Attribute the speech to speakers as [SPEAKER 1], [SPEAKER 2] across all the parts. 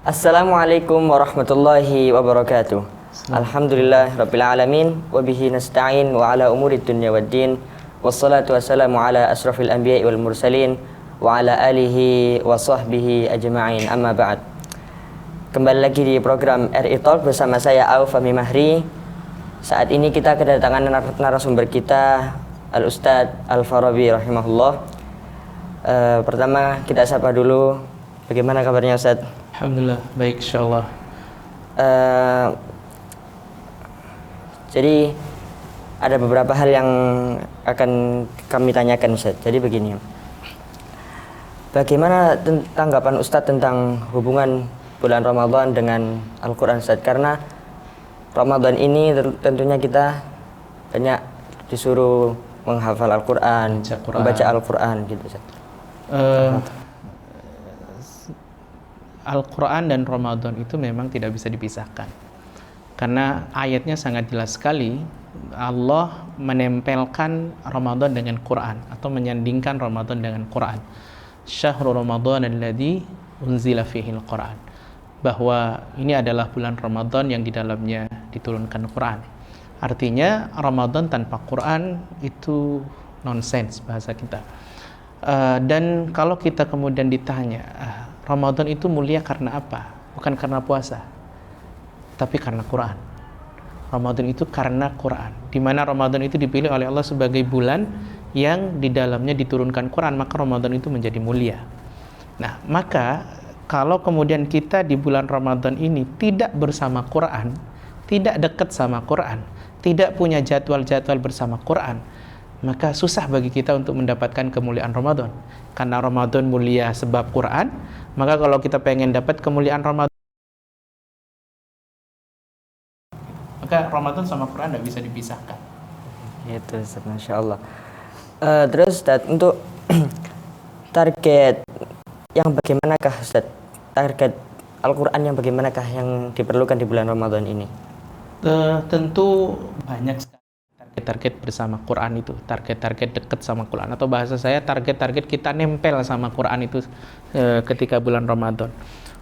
[SPEAKER 1] Assalamualaikum warahmatullahi wabarakatuh. Alhamdulillah rabbil alamin wa bihi nasta'in wa ala umuri dunya waddin. Wassalatu wassalamu ala asrafil anbiya'i wal mursalin wa ala alihi wa sahbihi ajma'in. Amma ba'd. Kembali lagi di program RI Talk bersama saya Auf Fahmi Mahri. Saat ini kita kedatangan narasumber kita Al-Ustadz Al-Farabi rahimahullah. Pertama kita sapa dulu, bagaimana kabarnya Ustadz?
[SPEAKER 2] Alhamdulillah, baik insyaallah.
[SPEAKER 1] Jadi ada beberapa hal yang akan kami tanyakan Ustaz. Jadi begini, bagaimana tanggapan Ustadz tentang hubungan bulan Ramadan dengan Al-Quran Ustaz? Karena Ramadan ini tentunya kita banyak disuruh menghafal Al-Quran, membaca Al-Quran gitu Ustaz.
[SPEAKER 2] Al-Quran dan Ramadan itu memang tidak bisa dipisahkan, karena ayatnya sangat jelas sekali. Allah menempelkan Ramadan dengan Quran atau menyandingkan Ramadan dengan Quran. Syahrul Ramadan alladzi unzila fihil Quran, bahwa ini adalah bulan Ramadan yang di dalamnya diturunkan Quran. Artinya Ramadan tanpa Quran itu nonsens bahasa kita. Dan kalau kita kemudian ditanya, Ramadan itu mulia karena apa? Bukan karena puasa, tapi karena Quran. Ramadan itu karena Quran, di mana Ramadan itu dipilih oleh Allah sebagai bulan yang di dalamnya diturunkan Quran, maka Ramadan itu menjadi mulia. Nah, maka kalau kemudian kita di bulan Ramadan ini tidak bersama Quran, tidak dekat sama Quran, tidak punya jadwal-jadwal bersama Quran, maka susah bagi kita untuk mendapatkan kemuliaan Ramadan. Karena Ramadan mulia sebab Quran, maka kalau kita pengen dapat kemuliaan Ramadan, maka Ramadan sama Quran tidak bisa dipisahkan.
[SPEAKER 1] Itu Ustaz, Masya Allah. Terus Ustaz, untuk target yang bagaimanakah Ustaz? Target Al-Quran yang bagaimanakah yang diperlukan di bulan Ramadan ini?
[SPEAKER 2] Tentu banyak sekali target bersama Quran itu, target-target dekat sama Quran, atau bahasa saya target-target kita nempel sama Quran itu ketika bulan Ramadan.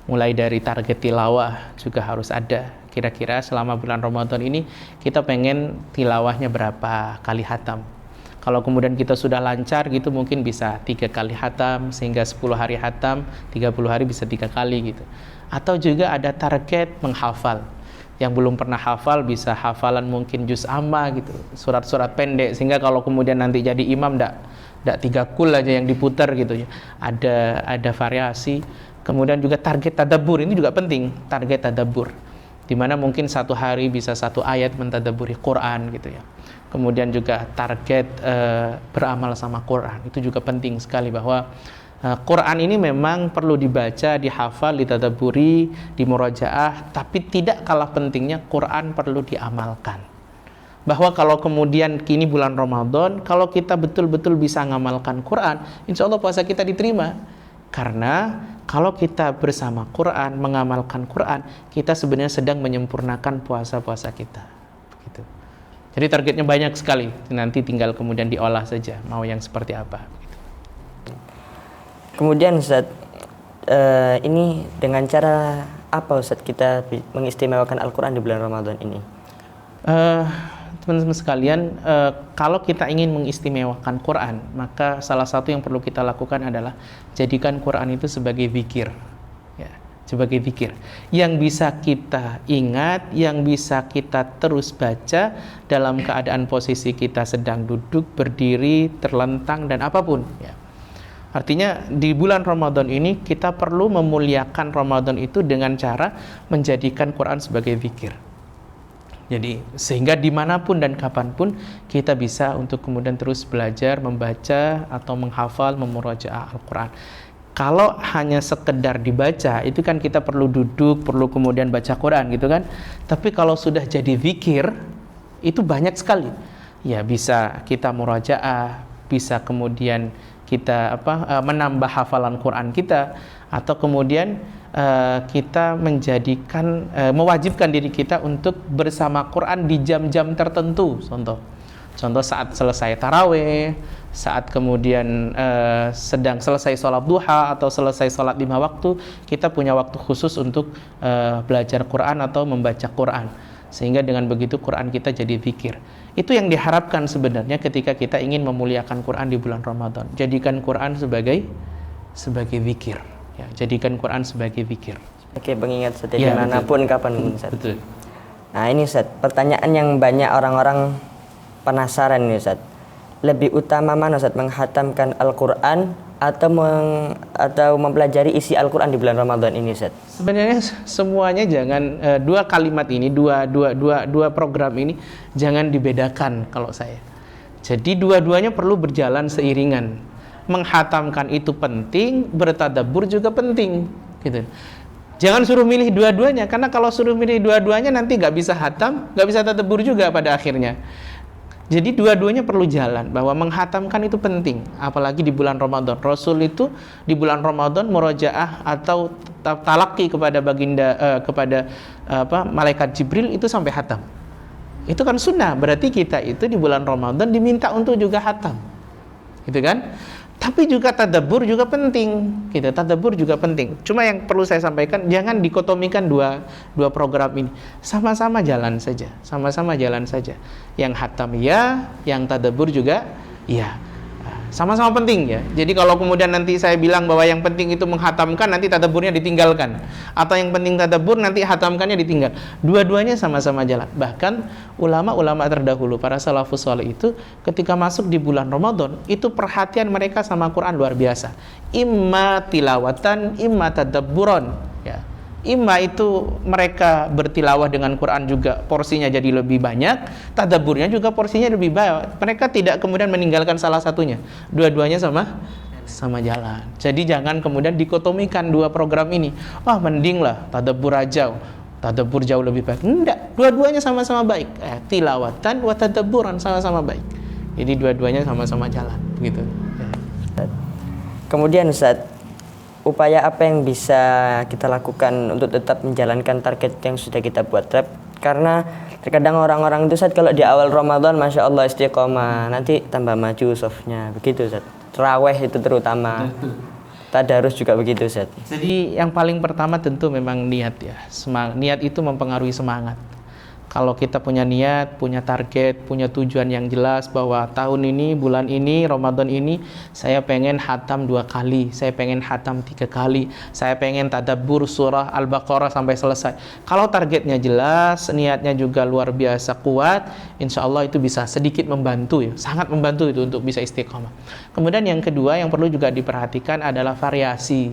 [SPEAKER 2] Mulai dari target tilawah juga harus ada. Kira-kira selama bulan Ramadan ini kita pengen tilawahnya berapa kali hatam. Kalau kemudian kita sudah lancar gitu, mungkin bisa 3 kali hatam, sehingga 10 hari hatam, 30 hari bisa 3 kali gitu. Atau juga ada target menghafal. Yang belum pernah hafal bisa hafalan mungkin juz amma gitu, surat-surat pendek, sehingga kalau kemudian nanti jadi imam ndak 3 kul aja yang diputar gitu ya. Ada variasi. Kemudian juga target tadabbur, ini juga penting, target tadabbur, di mana mungkin 1 hari bisa 1 ayat mentadabburi Quran gitu ya. Kemudian juga target beramal sama Quran, itu juga penting sekali, bahwa Quran ini memang perlu dibaca, dihafal, ditadabburi, dimurajaah, tapi tidak kalah pentingnya Quran perlu diamalkan. Bahwa kalau kemudian kini bulan Ramadan, kalau kita betul-betul bisa ngamalkan Quran, insya Allah puasa kita diterima. Karena kalau kita bersama Quran, mengamalkan Quran, kita sebenarnya sedang menyempurnakan puasa-puasa kita. Begitu. Jadi targetnya banyak sekali, nanti tinggal kemudian diolah saja, mau yang seperti apa.
[SPEAKER 1] Kemudian Ustaz, ini dengan cara apa Ustaz kita mengistimewakan Al-Quran di bulan Ramadan ini?
[SPEAKER 2] Teman-teman sekalian, kalau kita ingin mengistimewakan Quran, maka salah satu yang perlu kita lakukan adalah jadikan Quran itu sebagai zikir, ya, sebagai zikir yang bisa kita ingat, yang bisa kita terus baca dalam keadaan posisi kita sedang duduk, berdiri, terlentang, dan apapun, ya. Artinya di bulan Ramadan ini kita perlu memuliakan Ramadan itu dengan cara menjadikan Quran sebagai zikir. Jadi sehingga dimanapun dan kapanpun kita bisa untuk kemudian terus belajar, membaca atau menghafal, memurajaah Al-Quran. Kalau hanya sekedar dibaca, itu kan kita perlu duduk, perlu kemudian baca Quran gitu kan. Tapi kalau sudah jadi zikir, itu banyak sekali. Ya, bisa kita murajaah, bisa kemudian kita menambah hafalan Quran kita, atau kemudian kita mewajibkan diri kita untuk bersama Quran di jam-jam tertentu. Contoh, Contoh saat selesai taraweh, saat kemudian sedang selesai sholat duha atau selesai sholat 5 waktu, kita punya waktu khusus untuk belajar Quran atau membaca Quran. Sehingga dengan begitu Quran kita jadi zikir. Itu yang diharapkan sebenarnya ketika kita ingin memuliakan Quran di bulan Ramadan. Jadikan Quran sebagai zikir. Ya, jadikan Quran sebagai zikir.
[SPEAKER 1] Oke, mengingat Ustaz,
[SPEAKER 2] Ya,
[SPEAKER 1] dimanapun kapan Ustaz.
[SPEAKER 2] Betul.
[SPEAKER 1] Nah ini Ustaz, pertanyaan yang banyak orang-orang penasaran ini Ustaz. Lebih utama mana Ustaz, menghatamkan Al-Quran atau mempelajari isi Al-Quran di bulan Ramadan ini Ustaz?
[SPEAKER 2] Sebenarnya semuanya jangan dua kalimat ini, dua program ini jangan dibedakan kalau saya. Jadi dua-duanya perlu berjalan seiringan. Menghatamkan itu penting, bertadabbur juga penting, gitu. Jangan suruh milih dua-duanya, karena kalau suruh milih dua-duanya nanti nggak bisa hatam, nggak bisa tadabbur juga pada akhirnya. Jadi dua-duanya perlu jalan, bahwa menghatamkan itu penting, apalagi di bulan Ramadan. Rasul itu di bulan Ramadan murojaah atau talaki kepada kepada malaikat Jibril itu sampai hatam. Itu kan sunnah, berarti kita itu di bulan Ramadan diminta untuk juga hatam, gitu kan? Tapi juga tadabbur juga penting, gitu. Tadabbur juga penting. Cuma yang perlu saya sampaikan, jangan dikotomikan dua program ini. Sama-sama jalan saja, sama-sama jalan saja. Yang hatam ya, yang tadabbur juga ya. Sama-sama penting ya. Jadi kalau kemudian nanti saya bilang bahwa yang penting itu menghatamkan, nanti tadabburnya ditinggalkan. Atau yang penting tadabbur, nanti hatamkannya ditinggal. Dua-duanya sama-sama jalan. Bahkan ulama-ulama terdahulu, para salafus saleh itu ketika masuk di bulan Ramadan, itu perhatian mereka sama Quran luar biasa. Imma tilawatan, imma tadabburon. Ya. Imma itu mereka bertilawah dengan Quran juga porsinya jadi lebih banyak, tadabburnya juga porsinya lebih banyak. Mereka tidak kemudian meninggalkan salah satunya. Dua-duanya sama jalan. Jadi jangan kemudian dikotomikan dua program ini. Wah, mending lah tadabbur aja. Tadabbur jauh lebih baik. Enggak, dua-duanya sama-sama baik. Tilawatan wa tadabburan sama-sama baik. Jadi dua-duanya sama-sama jalan, begitu.
[SPEAKER 1] Kemudian Ustaz, upaya apa yang bisa kita lakukan untuk tetap menjalankan target yang sudah kita buat Rep? Karena terkadang orang-orang itu Ustaz, kalau di awal Ramadan Masya Allah istiqomah, nanti tambah maju softnya, begitu Ustaz. Terawih itu terutama, tadarus juga begitu Ustaz.
[SPEAKER 2] Jadi yang paling pertama tentu memang niat ya. Niat itu mempengaruhi semangat. Kalau kita punya niat, punya target, punya tujuan yang jelas bahwa tahun ini, bulan ini, Ramadan ini saya pengen hatam 2 kali, saya pengen hatam 3 kali, saya pengen tadabbur surah Al-Baqarah sampai selesai. Kalau targetnya jelas, niatnya juga luar biasa kuat, insya Allah itu bisa sedikit membantu ya, sangat membantu itu untuk bisa istiqomah. Kemudian yang kedua yang perlu juga diperhatikan adalah variasi.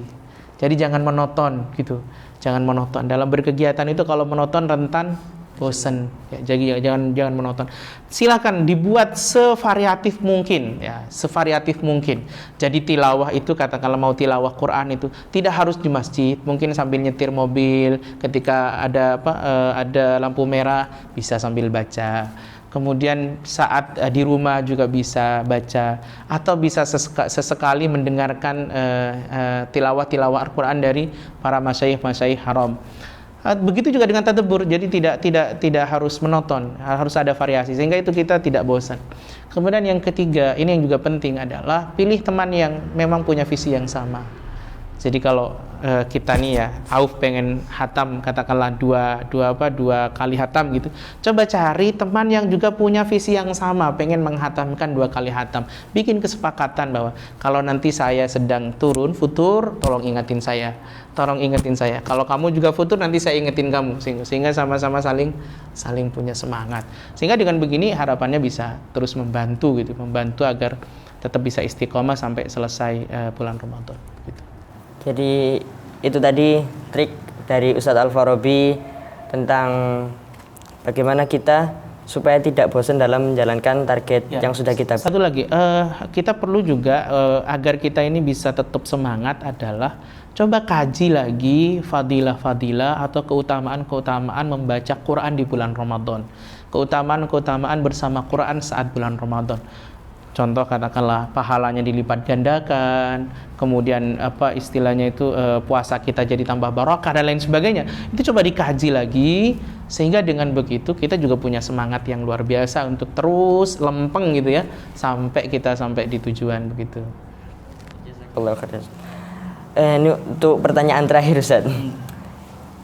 [SPEAKER 2] Jadi jangan monoton gitu, jangan monoton. Dalam berkegiatan itu kalau monoton rentan bosan ya, jadi jangan menonton. Silakan dibuat sevariatif mungkin ya, sevariatif mungkin. Jadi tilawah itu katakanlah mau tilawah Quran itu tidak harus di masjid, mungkin sambil nyetir mobil ketika ada lampu merah bisa sambil baca. Kemudian saat di rumah juga bisa baca, atau bisa sesekali mendengarkan tilawah Al-Quran dari para masyayikh haram. Begitu juga dengan tadabbur, jadi tidak harus menonton, harus ada variasi sehingga itu kita tidak bosan. Kemudian yang ketiga, ini yang juga penting adalah pilih teman yang memang punya visi yang sama. Jadi kalau kita nih ya, Auf pengen hatam katakanlah dua kali hatam gitu. Coba cari teman yang juga punya visi yang sama, pengen menghatamkan 2 kali hatam. Bikin kesepakatan bahwa kalau nanti saya sedang turun futur, tolong ingetin saya. Kalau kamu juga futur, nanti saya ingetin kamu, sehingga sama-sama saling punya semangat. Sehingga dengan begini harapannya bisa terus membantu agar tetap bisa istiqomah sampai selesai bulan Ramadan gitu.
[SPEAKER 1] Jadi itu tadi trik dari Ustadz Al-Farabi tentang bagaimana kita supaya tidak bosan dalam menjalankan target yang sudah kita.
[SPEAKER 2] Satu lagi, kita perlu juga agar kita ini bisa tetap semangat adalah coba kaji lagi fadilah-fadilah atau keutamaan-keutamaan membaca Quran di bulan Ramadan. Keutamaan-keutamaan bersama Quran saat bulan Ramadan. Contoh katakanlah pahalanya dilipat gandakan, kemudian apa istilahnya itu puasa kita jadi tambah barokah dan lain sebagainya. Itu coba dikaji lagi sehingga dengan begitu kita juga punya semangat yang luar biasa untuk terus lempeng gitu ya sampai kita sampai di tujuan begitu.
[SPEAKER 1] Jazakallahu khairan. Ini untuk pertanyaan terakhir Ustaz.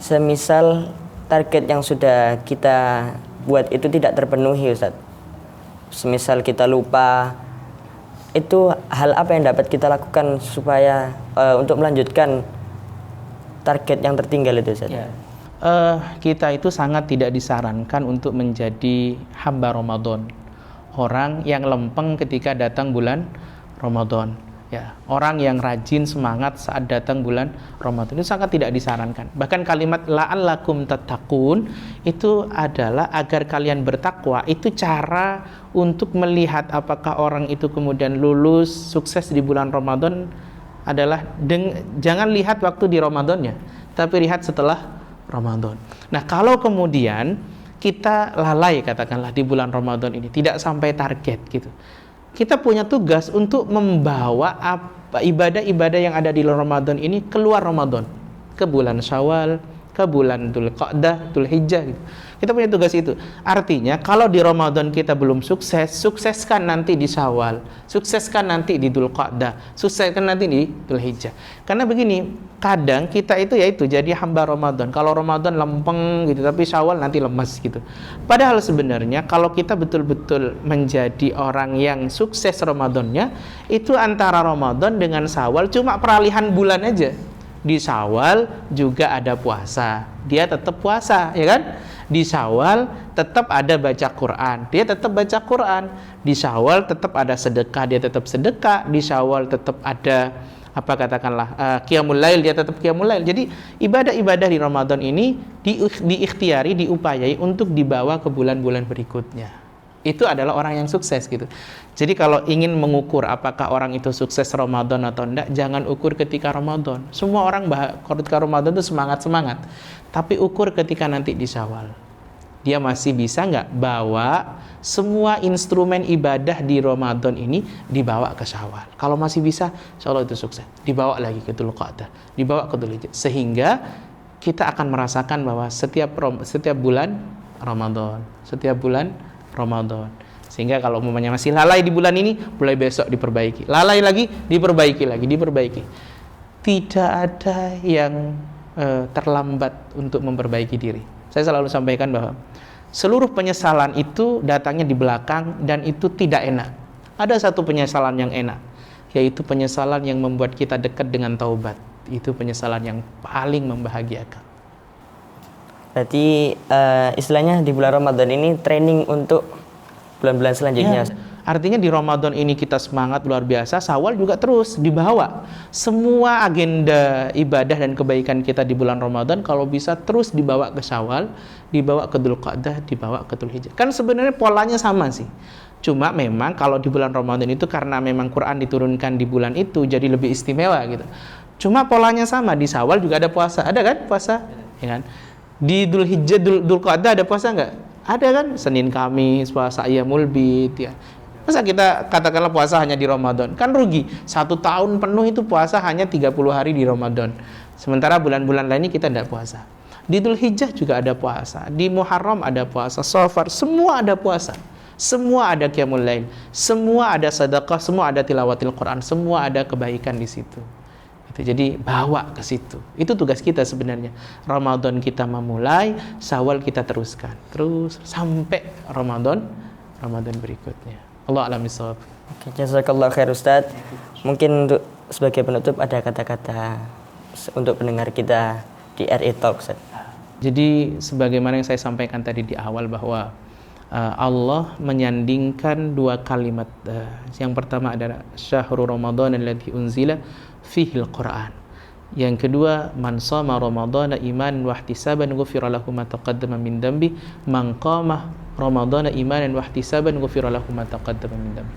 [SPEAKER 1] Semisal target yang sudah kita buat itu tidak terpenuhi Ustaz. Semisal kita lupa, itu hal apa yang dapat kita lakukan supaya untuk melanjutkan target yang tertinggal itu Ustaz?
[SPEAKER 2] Ya. Kita itu sangat tidak disarankan untuk menjadi hamba Ramadan, orang yang lempeng ketika datang bulan Ramadan. Ya, orang yang rajin semangat saat datang bulan Ramadan itu sangat tidak disarankan. Bahkan kalimat la'allakum tattaqun itu adalah agar kalian bertakwa. Itu cara untuk melihat apakah orang itu kemudian lulus sukses di bulan Ramadan adalah jangan lihat waktu di Ramadannya, tapi lihat setelah Ramadan. Nah, kalau kemudian kita lalai katakanlah di bulan Ramadan ini tidak sampai target gitu. Kita punya tugas untuk membawa ibadah-ibadah yang ada di Ramadan ini keluar Ramadan, ke bulan Syawal, ke bulan Dzulqa'dah, Dzulhijjah gitu. Kita punya tugas itu. Artinya kalau di Ramadan kita belum sukses, sukseskan nanti di Syawal, sukseskan nanti di Dzulqa'dah, sukseskan nanti di Dzulhijjah. Karena begini, kadang kita itu yaitu jadi hamba Ramadan. Kalau Ramadan lempeng gitu, tapi Syawal nanti lemas gitu. Padahal sebenarnya kalau kita betul-betul menjadi orang yang sukses Ramadannya, itu antara Ramadan dengan Syawal cuma peralihan bulan aja. Di Syawal juga ada puasa, dia tetap puasa, ya kan? Di Syawal tetap ada baca Quran, dia tetap baca Quran. Di Syawal tetap ada sedekah, dia tetap sedekah. Di Syawal tetap ada apa katakanlah qiyamul lail, dia tetap qiyamul lail. Jadi ibadah-ibadah di Ramadan ini diikhtiari, diupayai untuk dibawa ke bulan-bulan berikutnya. Itu adalah orang yang sukses gitu. Jadi kalau ingin mengukur apakah orang itu sukses Ramadan atau enggak, jangan ukur ketika Ramadan. Semua orang ketika Ramadan itu semangat-semangat. Tapi ukur ketika nanti di Syawal. Dia masih bisa enggak bawa semua instrumen ibadah di Ramadan ini dibawa ke Syawal. Kalau masih bisa, insyaallah itu sukses. Dibawa lagi ke Dzulqa'dah, dibawa ke Dzulhijjah. Sehingga kita akan merasakan bahwa setiap bulan Ramadan, setiap bulan Ramadan. Sehingga kalau umpamanya masih lalai di bulan ini, mulai besok diperbaiki. Lalai lagi, diperbaiki lagi, diperbaiki. Tidak ada yang terlambat untuk memperbaiki diri. Saya selalu sampaikan bahwa seluruh penyesalan itu datangnya di belakang dan itu tidak enak. Ada satu penyesalan yang enak, yaitu penyesalan yang membuat kita dekat dengan taubat. Itu penyesalan yang paling membahagiakan.
[SPEAKER 1] Berarti istilahnya di bulan Ramadan ini training untuk bulan-bulan selanjutnya.
[SPEAKER 2] Ya, artinya di Ramadan ini kita semangat luar biasa, Syawal juga terus dibawa. Semua agenda ibadah dan kebaikan kita di bulan Ramadan kalau bisa terus dibawa ke Syawal, dibawa ke Dzulqa'dah, dibawa ke Dzulhijjah. Kan sebenarnya polanya sama sih. Cuma memang kalau di bulan Ramadan itu karena memang Quran diturunkan di bulan itu jadi lebih istimewa gitu. Cuma polanya sama, di Syawal juga ada puasa. Ada kan puasa? Ya kan? Di Dzulhijjah, Dzulqa'dah ada puasa enggak? Ada kan? Senin Kamis puasa Ayyamul Bid ya. Masa kita katakanlah puasa hanya di Ramadan? Kan rugi. 1 tahun penuh itu puasa hanya 30 hari di Ramadan. Sementara bulan-bulan lainnya kita tidak puasa. Di Dzulhijjah juga ada puasa. Di Muharram ada puasa. Safar semua ada puasa. Semua ada qiyamul lail. Semua ada sedekah, semua ada tilawatil Quran, semua ada kebaikan di situ. Jadi bawa ke situ. Itu tugas kita sebenarnya. Ramadan kita memulai, Syawal kita teruskan. Terus sampai Ramadan berikutnya. Allah a'lam bishawab.
[SPEAKER 1] Oke, jazakallahu khair Ustaz. Mungkin untuk sebagai penutup ada kata-kata untuk pendengar kita di RE Talk Ustaz.
[SPEAKER 2] Jadi sebagaimana yang saya sampaikan tadi di awal bahwa Allah menyandingkan 2 kalimat. Yang pertama adalah syahrul Ramadan alladzi unzila fihil Quran. Yang kedua, man shama ramadhana imanan wa ihtisaban ghufira lahu ma taqaddama min dambi, man qama ramadhana imanan wa ihtisaban ghufira lahu ma taqaddama min dambi.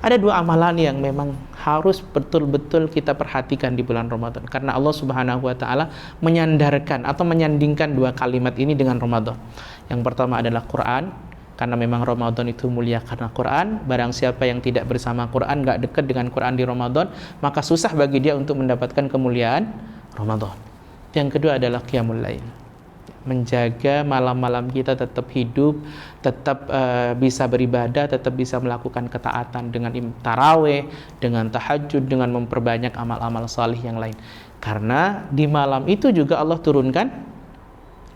[SPEAKER 2] Ada 2 amalan yang memang harus betul-betul kita perhatikan di bulan Ramadan karena Allah Subhanahu wa taala menyandarkan atau menyandingkan 2 kalimat ini dengan Ramadan. Yang pertama adalah Quran, Karena memang Ramadan itu mulia karena Quran. Barang siapa yang tidak bersama Quran, nggak dekat dengan Quran di Ramadan, maka susah bagi dia untuk mendapatkan kemuliaan Ramadan. Yang kedua adalah qiyamul lail, menjaga malam-malam kita tetap hidup, tetap bisa beribadah, tetap bisa melakukan ketaatan dengan taraweh, dengan tahajud, dengan memperbanyak amal-amal salih yang lain. Karena di malam itu juga Allah turunkan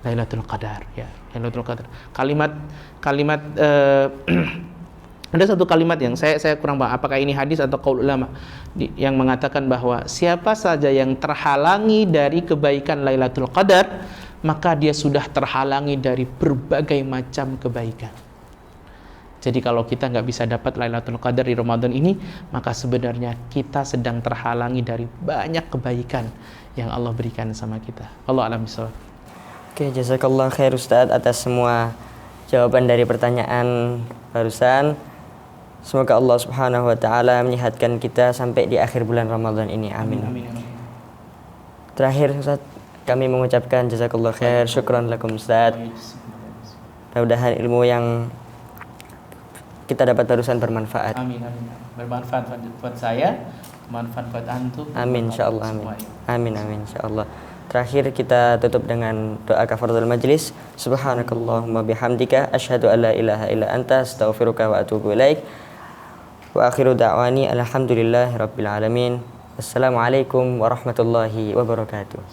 [SPEAKER 2] Lailatul Qadar, ya, Lailatul Qadar. Kalimat ada satu kalimat yang saya kurang paham apakah ini hadis atau qaul ulama yang mengatakan bahwa siapa saja yang terhalangi dari kebaikan Lailatul Qadar, maka dia sudah terhalangi dari berbagai macam kebaikan. Jadi kalau kita nggak bisa dapat Lailatul Qadar di Ramadan ini, maka sebenarnya kita sedang terhalangi dari banyak kebaikan yang Allah berikan sama kita. Allah a'lam bishawab.
[SPEAKER 1] Oke, jazakallah khair Ustaz atas semua jawaban dari pertanyaan barusan. Semoga Allah Subhanahu wa taala menyehatkan kita sampai di akhir bulan Ramadan ini. Amin. Terakhir Ustaz, kami mengucapkan jazakallah khair, syukran lakum Ustaz. Mudah-mudahan ilmu yang kita dapat barusan bermanfaat.
[SPEAKER 2] Amin. Bermanfaat buat saya, bermanfaat buat antum.
[SPEAKER 1] Amin insyaallah. Amin insyaallah. Terakhir kita tutup dengan doa kafaratul majlis. Subhanakallahumma bihamdika asyhadu an la ilaha illa anta astaghfiruka wa atubu ilaik. Wa akhiru da'wani alhamdulillahi rabbil alamin. Wassalamualaikum warahmatullahi wabarakatuh.